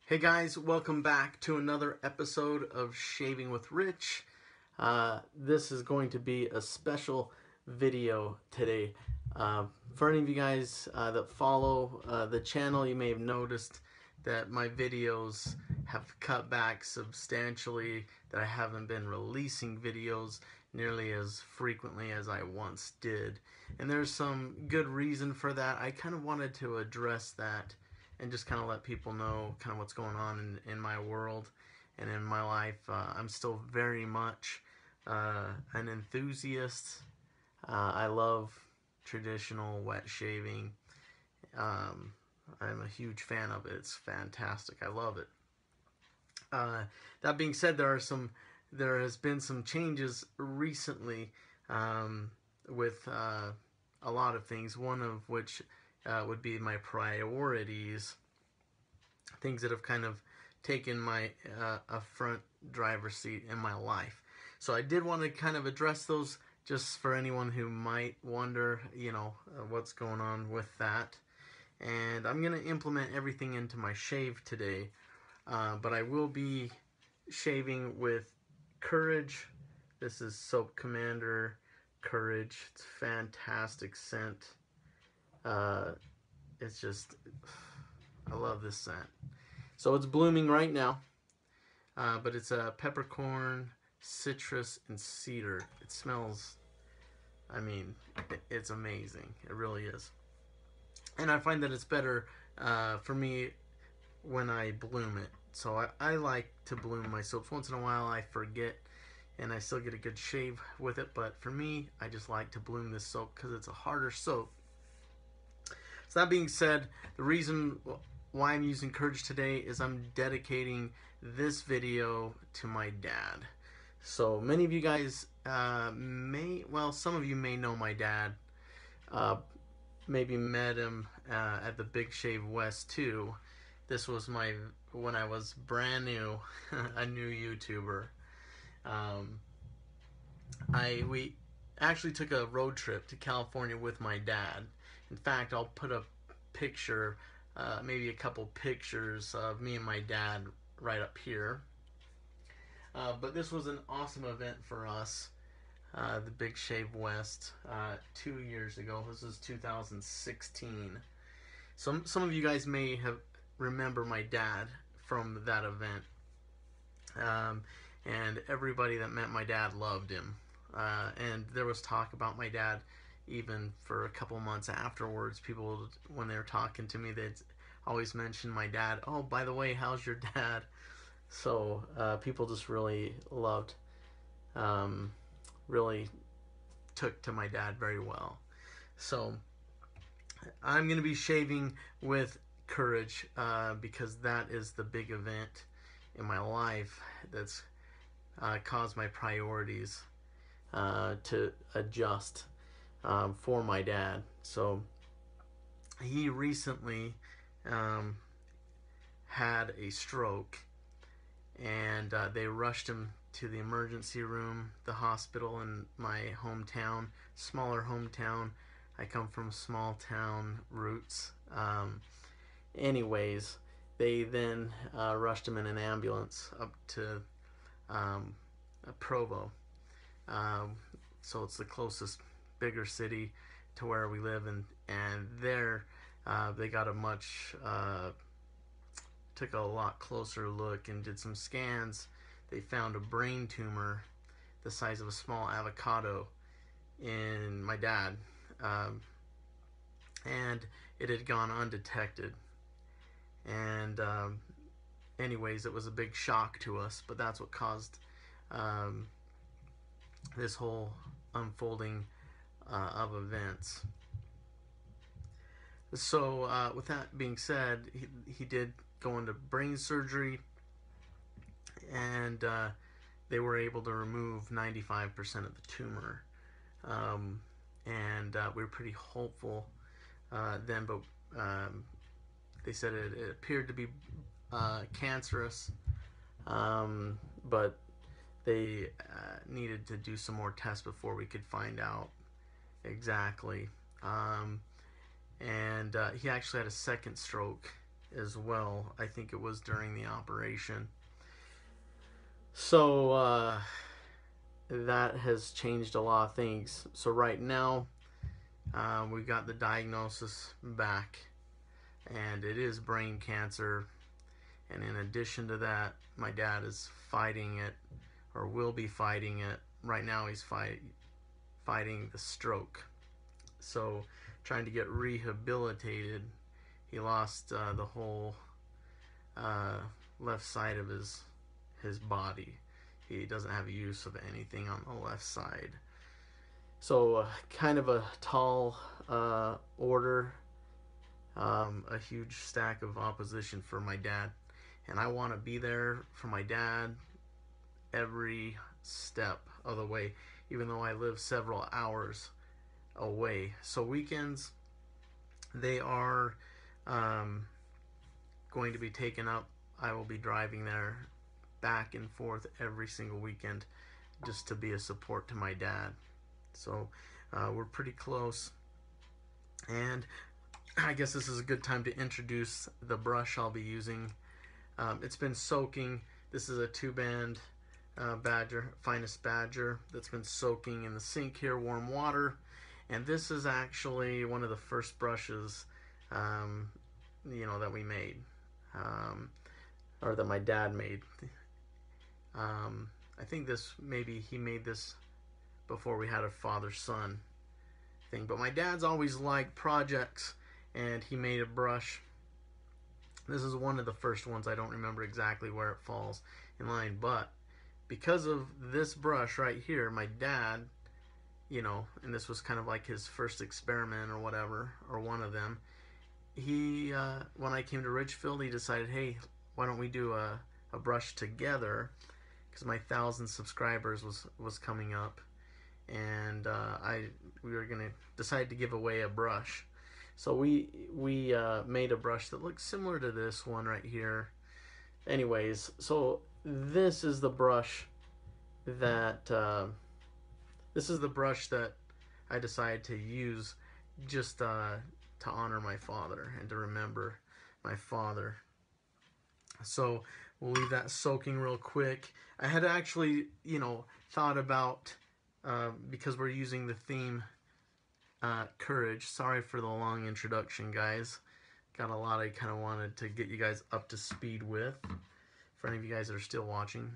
Hey guys, welcome back to another episode of Shaving with Rich. This is going to be a special video today. For any of you guys that follow the channel, you may have noticed that my videos have cut back substantially, that I haven't been releasing videos nearly as frequently as I once did. And there's some good reason for that. I kind of wanted to address that and just kind of let people know kind of what's going on in my world and in my life. I'm still very much an enthusiast. I love traditional wet shaving. I'm a huge fan of it. It's fantastic. I love it. That being said, there has been some changes recently with a lot of things. One of which would be my priorities, things that have kind of taken my a front driver's seat in my life. So I did want to kind of address those just for anyone who might wonder, what's going on with that. And I'm going to implement everything into my shave today, but I will be shaving with Courage. This is Soap Commander Courage. It's a fantastic scent. It's just, I love this scent. So it's blooming right now, but it's a peppercorn, citrus, and cedar. It smells, it's amazing. It really is. And I find that it's better for me when I bloom it. So I like to bloom my soaps. Once in a while I forget and I still get a good shave with it, but for me, I just like to bloom this soap because it's a harder soap. So that being said, the reason why I'm using Courage today is I'm dedicating this video to my dad. So many of you guys some of you may know my dad. Maybe met him at the Big Shave West too. This was when I was brand new, a new YouTuber. We actually took a road trip to California with my dad. In fact, I'll put a picture, maybe a couple pictures of me and my dad right up here. But this was an awesome event for us, the Big Shave West, 2 years ago. This is 2016. Some of you guys may have remember my dad from that event. And everybody that met my dad loved him. And there was talk about my dad even for a couple months afterwards. People, when they were talking to me, they'd always mention my dad. Oh, by the way, how's your dad? So people just really loved, really took to my dad very well. So I'm going to be shaving with Courage because that is the big event in my life that's caused my priorities to adjust for my dad. So he recently had a stroke, and they rushed him to the emergency room, the hospital in my hometown, smaller hometown. I come from small town roots. Anyways, they then rushed him in an ambulance up to Provo. So it's the closest bigger city to where we live, and there they got took a lot closer look and did some scans. They found a brain tumor the size of a small avocado in my dad, and it had gone undetected. And anyways, it was a big shock to us, but that's what caused this whole unfolding of events. So with that being said, he did go into brain surgery, and they were able to remove 95% of the tumor. And we were pretty hopeful then, but they said it appeared to be cancerous, but they needed to do some more tests before we could find out exactly. And he actually had a second stroke as well. I think it was during the operation. So that has changed a lot of things. So right now, we've got the diagnosis back, and it is brain cancer. And in addition to that, my dad is fighting it, or will be fighting it. Right now, he's fighting the stroke. So trying to get rehabilitated. He lost the whole left side of his body. He doesn't have use of anything on the left side. So kind of a tall order, a huge stack of opposition for my dad. And I want to be there for my dad every step of the way, even though I live several hours away. So weekends, they are going to be taken up. I will be driving there back and forth every single weekend just to be a support to my dad. So we're pretty close. And I guess this is a good time to introduce the brush I'll be using. It's been soaking. This is a 2-band Badger, Finest Badger, that's been soaking in the sink here, warm water. And this is actually one of the first brushes, that we made, or that my dad made. I think maybe he made this before we had a father-son thing. But my dad's always liked projects, and he made a brush. This is one of the first ones. I don't remember exactly where it falls in line, but because of this brush right here, my dad, and this was kind of like his first experiment or whatever, or one of them, he, when I came to Ridgefield, he decided, hey, why don't we do a brush together, because my 1,000 subscribers was coming up, and we were going to decide to give away a brush. So we made a brush that looks similar to this one right here. Anyways, so this is the brush that I decided to use just to honor my father and to remember my father. So we'll leave that soaking real quick. I had actually, thought about, because we're using the theme Courage. Sorry for the long introduction, guys. Got a lot I kind of wanted to get you guys up to speed with, for any of you guys that are still watching.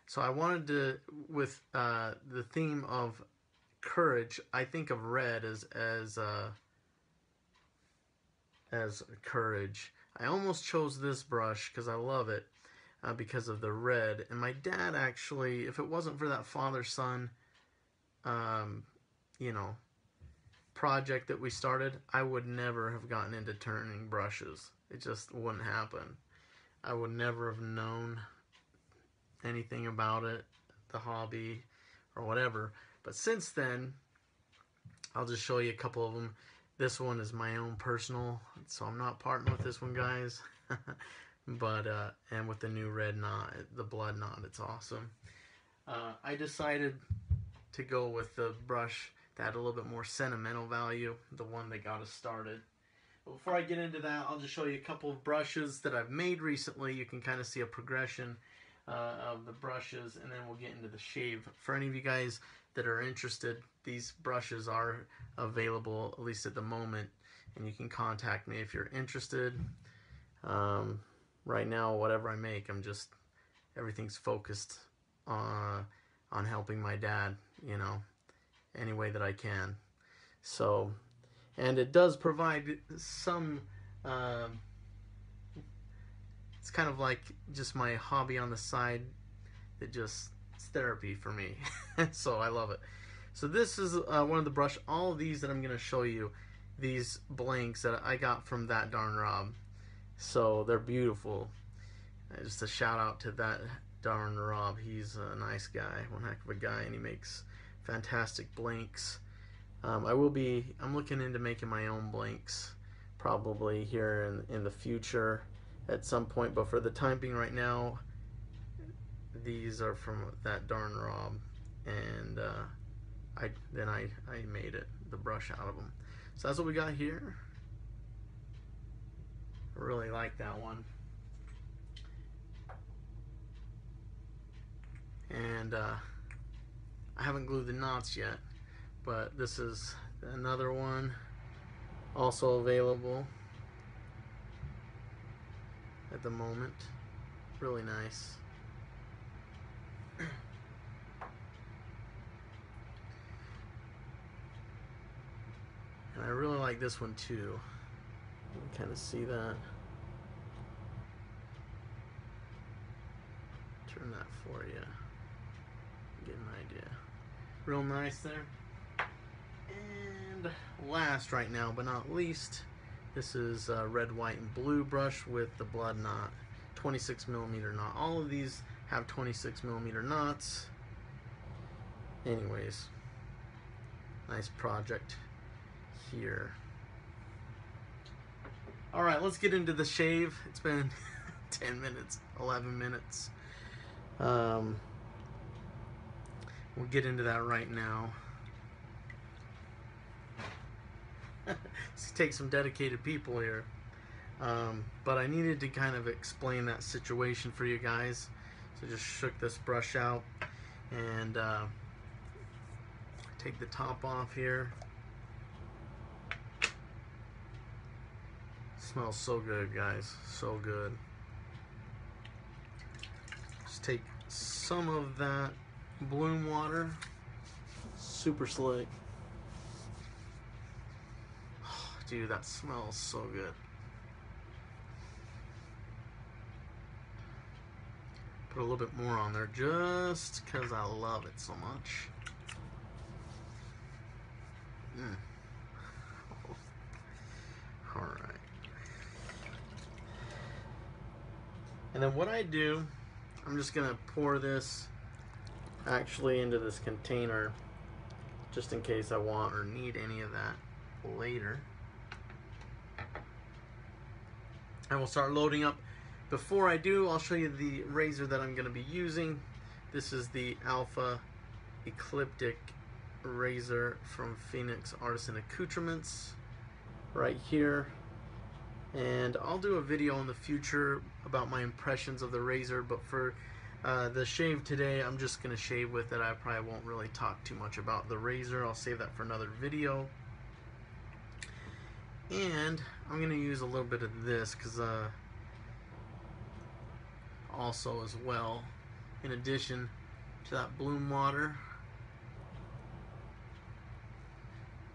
So I wanted to, with the theme of courage, I think of red as courage. I almost chose this brush because I love it, because of the red. And my dad actually, if it wasn't for that father-son, project that we started, I would never have gotten into turning brushes. It just wouldn't happen. I would never have known anything about it, the hobby, or whatever. But since then, I'll just show you a couple of them. This one is my own personal, so I'm not parting with this one, guys. But, and with the new red knot, the blood knot, it's awesome. I decided to go with the brush that had a little bit more sentimental value, the one that got us started. But before I get into that, I'll just show you a couple of brushes that I've made recently. You can kind of see a progression of the brushes, and then we'll get into the shave. For any of you guys that are interested, these brushes are available, at least at the moment, and you can contact me if you're interested. Right now, whatever I make, everything's focused on helping my dad, any way that I can. So, and it does provide some, it's kind of like just my hobby on the side that it's therapy for me. So I love it. So this is one of the brush, all of these that I'm going to show you, these blanks that I got from That Darn Rob. So they're beautiful. Just a shout out to That Darn Rob. He's a nice guy, one heck of a guy, and he makes fantastic blanks. I'm looking into making my own blanks probably here in the future at some point, but for the time being right now, these are from That Darn Rob, and I made the brush out of them. So that's what we got here. I really like that one. And I haven't glued the knots yet, but this is another one also available at the moment. Really nice. And I really like this one too. You can kind of see that. Turn that for you. Get an idea. Real nice there. And last right now, but not least, this is red, white, and blue brush with the blood knot. 26mm knot. All of these have 26mm knots. Anyways, nice project here. Alright, let's get into the shave. It's been 10 minutes, 11 minutes. We'll get into that right now. Let's take some dedicated people here. But I needed to kind of explain that situation for you guys. So just shook this brush out and take the top off here. Smells so good, guys. So good. Just take some of that bloom water. Super slick. Oh, dude, that smells so good. Put a little bit more on there just because I love it so much. Alright. And then what I do, I'm just going to pour this actually into this container just in case I want or need any of that later. I will start loading up. Before I do, I'll show you the razor that I'm going to be using. This is the Alpha Ecliptic razor from Phoenix Artisan Accoutrements right here. And I'll do a video in the future about my impressions of the razor, but for the shave today, I'm just going to shave with it. I probably won't really talk too much about the razor. I'll save that for another video. And I'm going to use a little bit of this because also as well, in addition to that bloom water,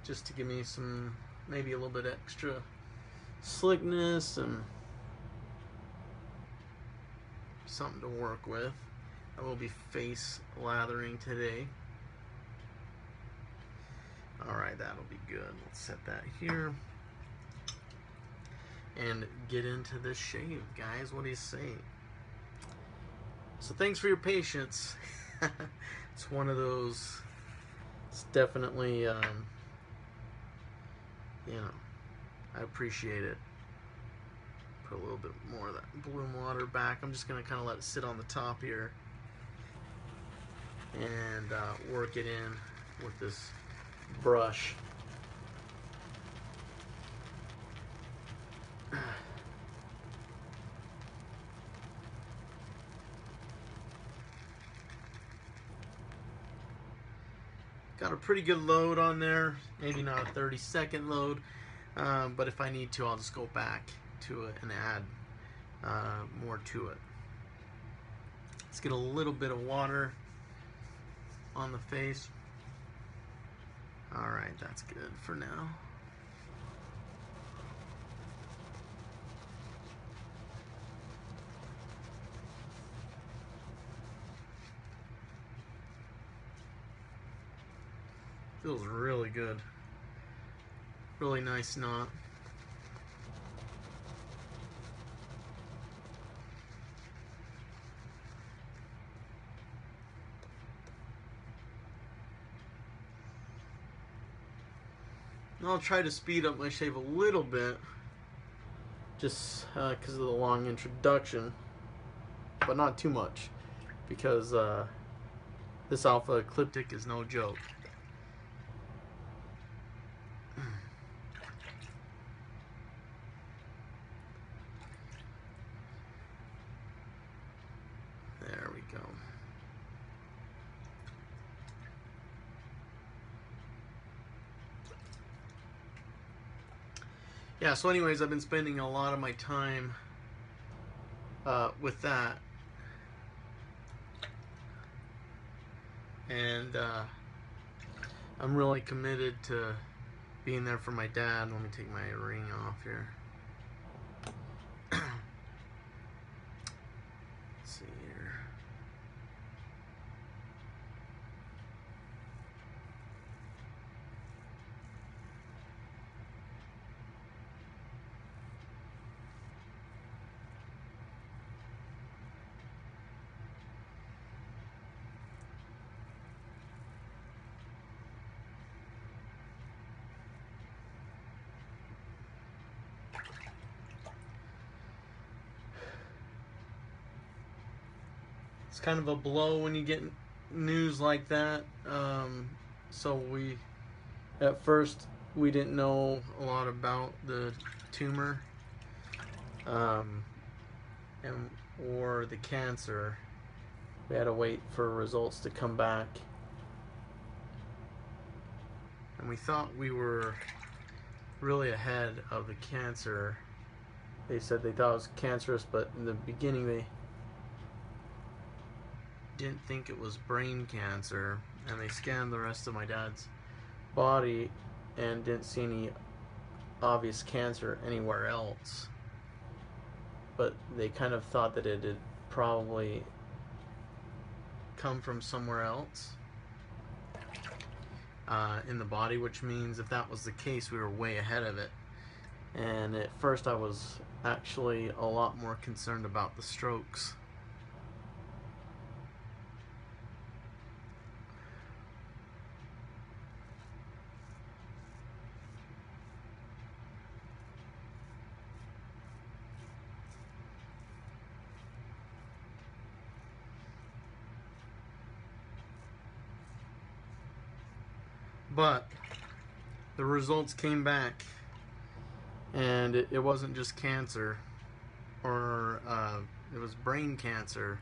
just to give me some, maybe a little bit extra slickness and something to work with. I will be face lathering today. Alright, that'll be good. Let's set that here and get into this shave, guys. What do you say? So thanks for your patience. It's one of those, it's definitely, you know, I appreciate it. Put a little bit more of that bloom water back. I'm just going to kind of let it sit on the top here and work it in with this brush. Got a pretty good load on there, maybe not a 30-second load, but if I need to, I'll just go back to it and add more to it. Let's get a little bit of water on the face. Alright, that's good for now. Feels really good. Really nice knot. I'll try to speed up my shave a little bit, just because of the long introduction, but not too much, because this Alpha Ecliptic is no joke. we go. Yeah, so anyways, I've been spending a lot of my time with that. And I'm really committed to being there for my dad. Let me take my ring off here. Let's see here. It's kind of a blow when you get news like that. So at first, we didn't know a lot about the tumor or the cancer. We had to wait for results to come back. And we thought we were really ahead of the cancer. They said they thought it was cancerous, but in the beginning they didn't think it was brain cancer, and they scanned the rest of my dad's body and didn't see any obvious cancer anywhere else. But they kind of thought that it had probably come from somewhere else in the body, which means if that was the case, we were way ahead of it. And at first I was actually a lot more concerned about the strokes. But the results came back, and it wasn't just cancer, or it was brain cancer,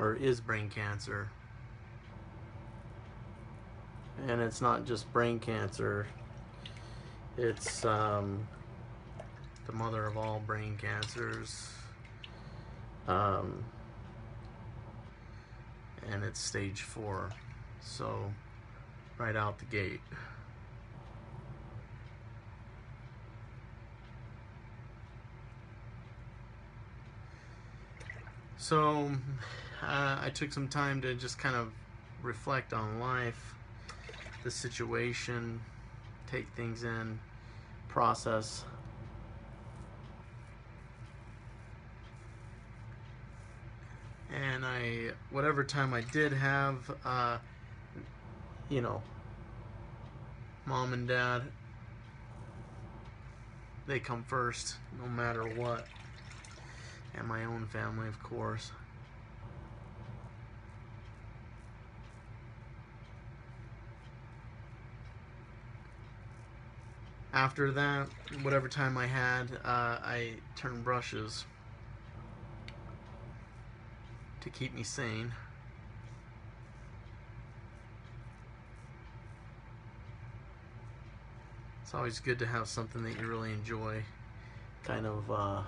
or is brain cancer. And it's not just brain cancer, it's the mother of all brain cancers, and it's stage 4, so right out the gate. So I took some time to just kind of reflect on life, the situation, take things in, process. And whatever time I did have, mom and dad, they come first, no matter what. And my own family, of course. After that, whatever time I had, I turned brushes to keep me sane. It's always good to have something that you really enjoy, kind of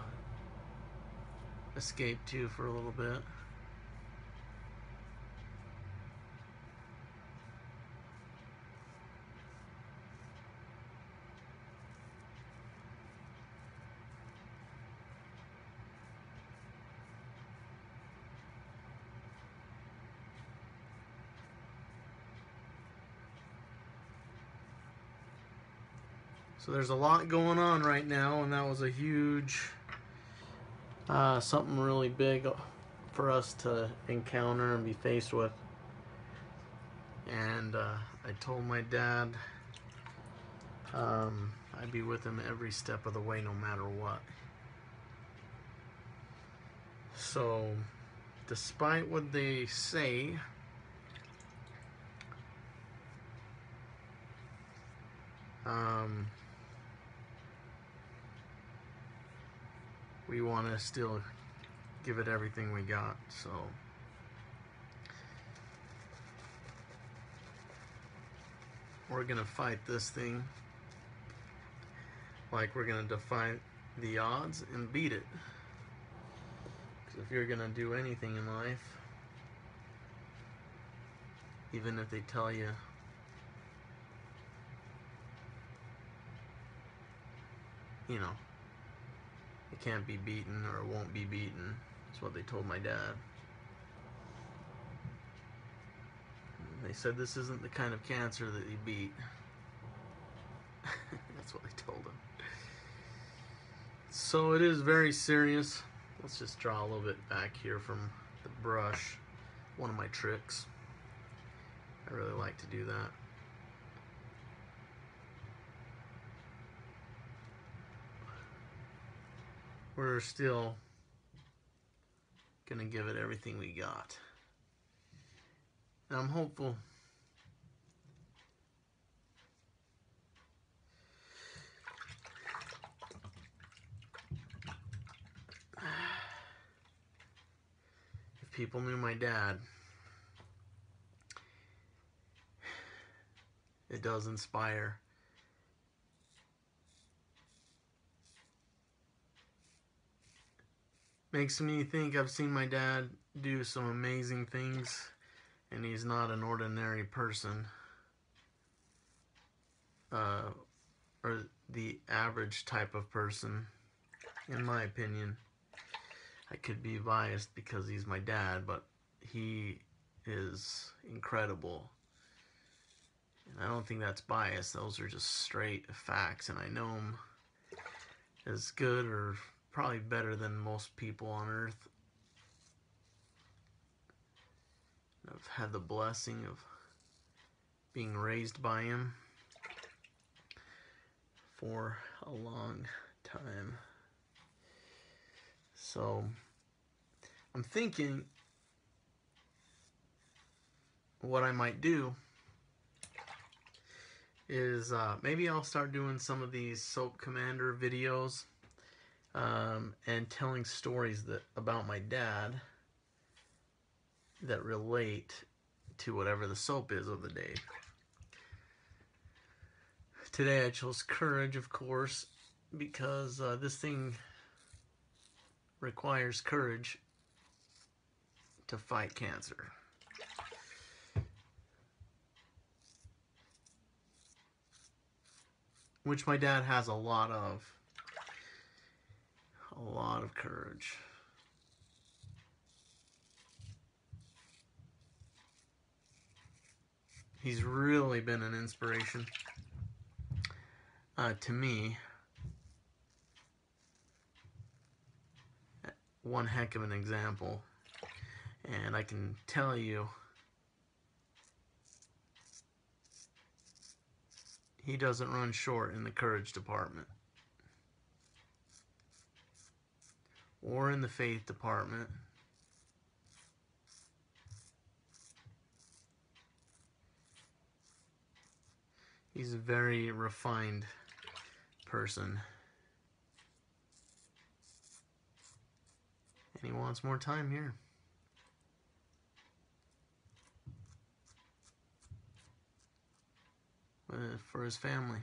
escape to for a little bit. So there's a lot going on right now, and that was a huge, something really big for us to encounter and be faced with. And I told my dad I'd be with him every step of the way, no matter what. So, despite what they say, we want to still give it everything we got. So we're gonna fight this thing like we're gonna defy the odds and beat it. Because if you're gonna do anything in life, even if they tell you you know it can't be beaten or it won't be beaten, that's what they told my dad. They said this isn't the kind of cancer that you beat. That's what they told him. So it is very serious. Let's just draw a little bit back here from the brush. One of my tricks. I really like to do that. We're still gonna give it everything we got. And I'm hopeful if people knew my dad, it does inspire. Makes me think I've seen my dad do some amazing things, and he's not an ordinary person, or the average type of person, in my opinion. I could be biased because he's my dad, but he is incredible. And I don't think that's bias. Those are just straight facts, and I know him as good or probably better than most people on earth. I've had the blessing of being raised by him for a long time. So I'm thinking what I might do is maybe I'll start doing some of these Soap Commander videos and telling stories about my dad that relate to whatever the soap is of the day. Today I chose Courage, of course, because this thing requires courage to fight cancer. Which my dad has a lot of courage. He's really been an inspiration to me. One heck of an example. And I can tell you, he doesn't run short in the courage department. Or in the faith department. He's a very refined person. And he wants more time here. For his family.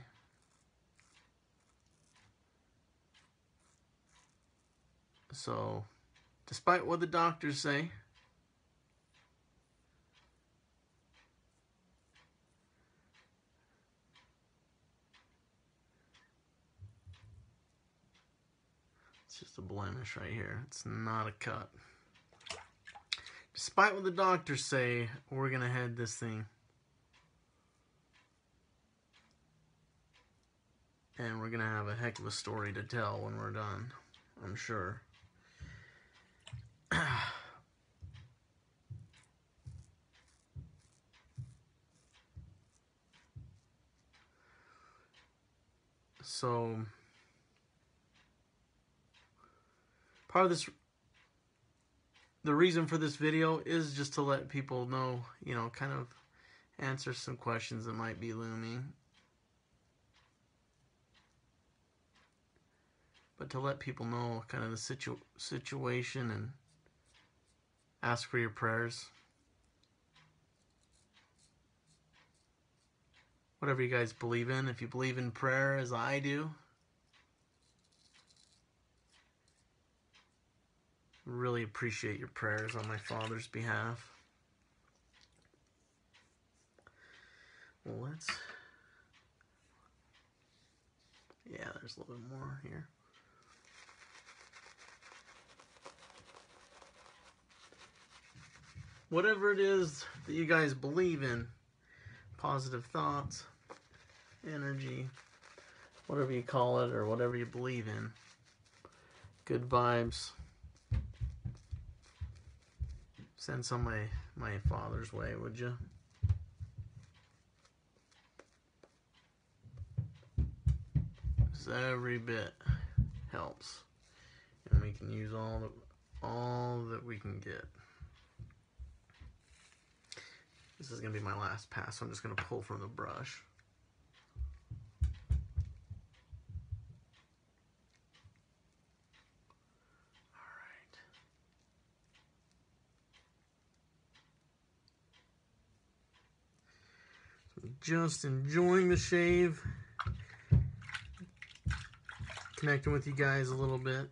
So, despite what the doctors say, it's just a blemish right here. It's not a cut. Despite what the doctors say, we're gonna head this thing. And we're gonna have a heck of a story to tell when we're done, I'm sure. So, part of this, the reason for this video is just to let people know, kind of answer some questions that might be looming. But to let people know kind of the situation and ask for your prayers. Whatever you guys believe in. If you believe in prayer as I do, really appreciate your prayers on my father's behalf. Well, yeah, there's a little bit more here. Whatever it is that you guys believe in, positive thoughts, energy, whatever you call it, or whatever you believe in, good vibes, send some my father's way, would you? Because every bit helps, and we can use all that we can get. This is going to be my last pass, so I'm just going to pull from the brush. Alright. So just enjoying the shave. Connecting with you guys a little bit.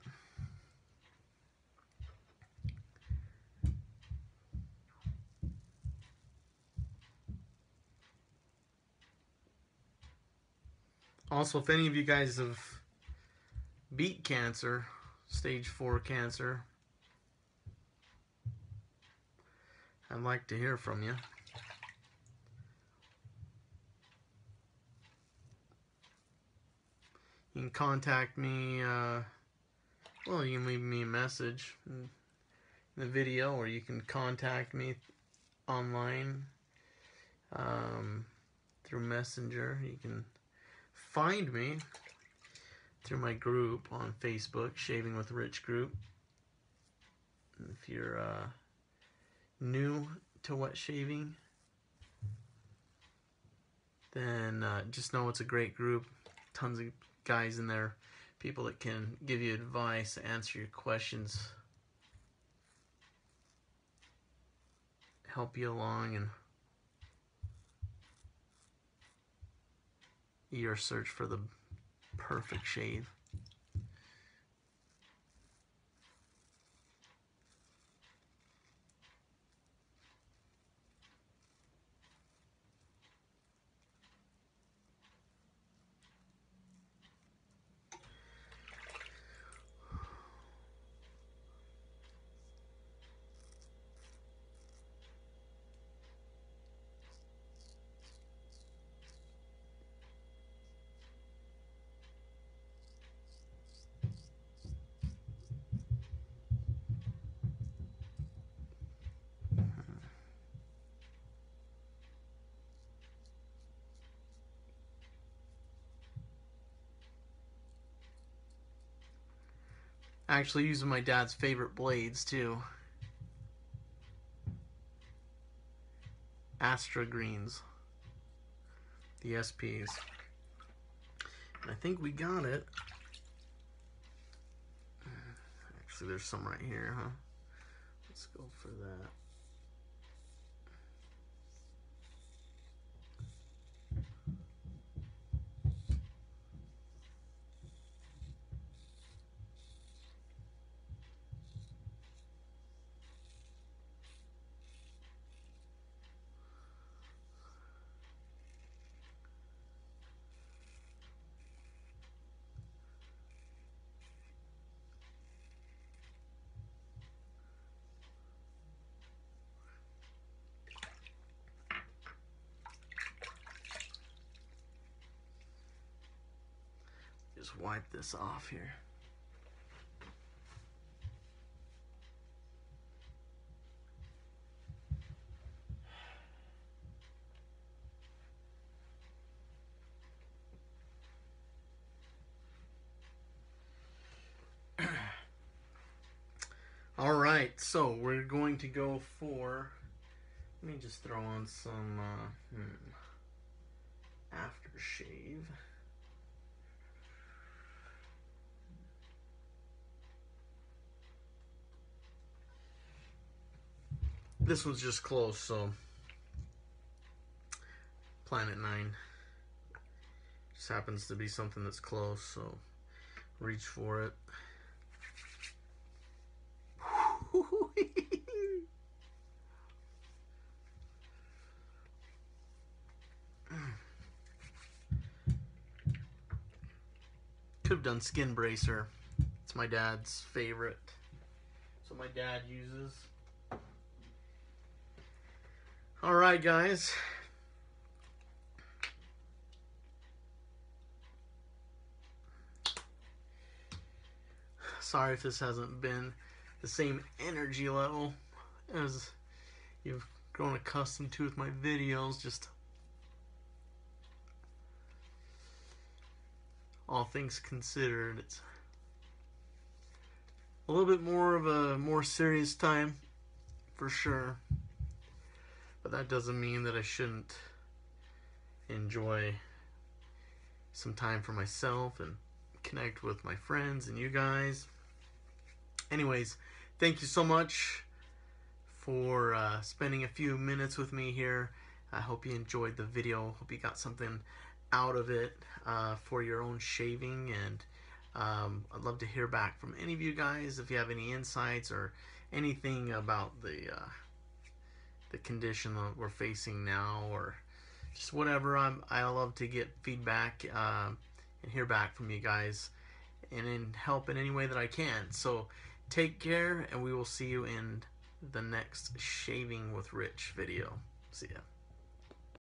Also, if any of you guys have beat cancer, stage 4 cancer, I'd like to hear from you. You can contact me, well, you can leave me a message in the video, or you can contact me online through Messenger. You can find me through my group on Facebook, Shaving with Rich Group. And if you're new to wet shaving, then just know it's a great group. Tons of guys in there, people that can give you advice, answer your questions, help you along in your search for the perfect shave. Actually using my dad's favorite blades too. Astra Greens. The SPs. And I think we got it. Actually, there's some right here, huh? Let's go for that. Just wipe this off here. Alright, so we're going to go for, let me just throw on some aftershave. This one's just close, so Planet 9 just happens to be something that's close, so reach for it. Could have done Skin Bracer. It's my dad's favorite. So my dad uses. Alright, guys. Sorry if this hasn't been the same energy level as you've grown accustomed to with my videos. Just all things considered, it's a little bit more of a more serious time for sure, but that doesn't mean that I shouldn't enjoy some time for myself and connect with my friends and you guys. Anyways, thank you so much for spending a few minutes with me here. I hope you enjoyed the video. Hope you got something out of it for your own shaving, and I'd love to hear back from any of you guys if you have any insights or anything about the condition that we're facing now, or just whatever. I love to get feedback and hear back from you guys, and help in any way that I can. So take care, and we will see you in the next Shaving with Rich video. See ya.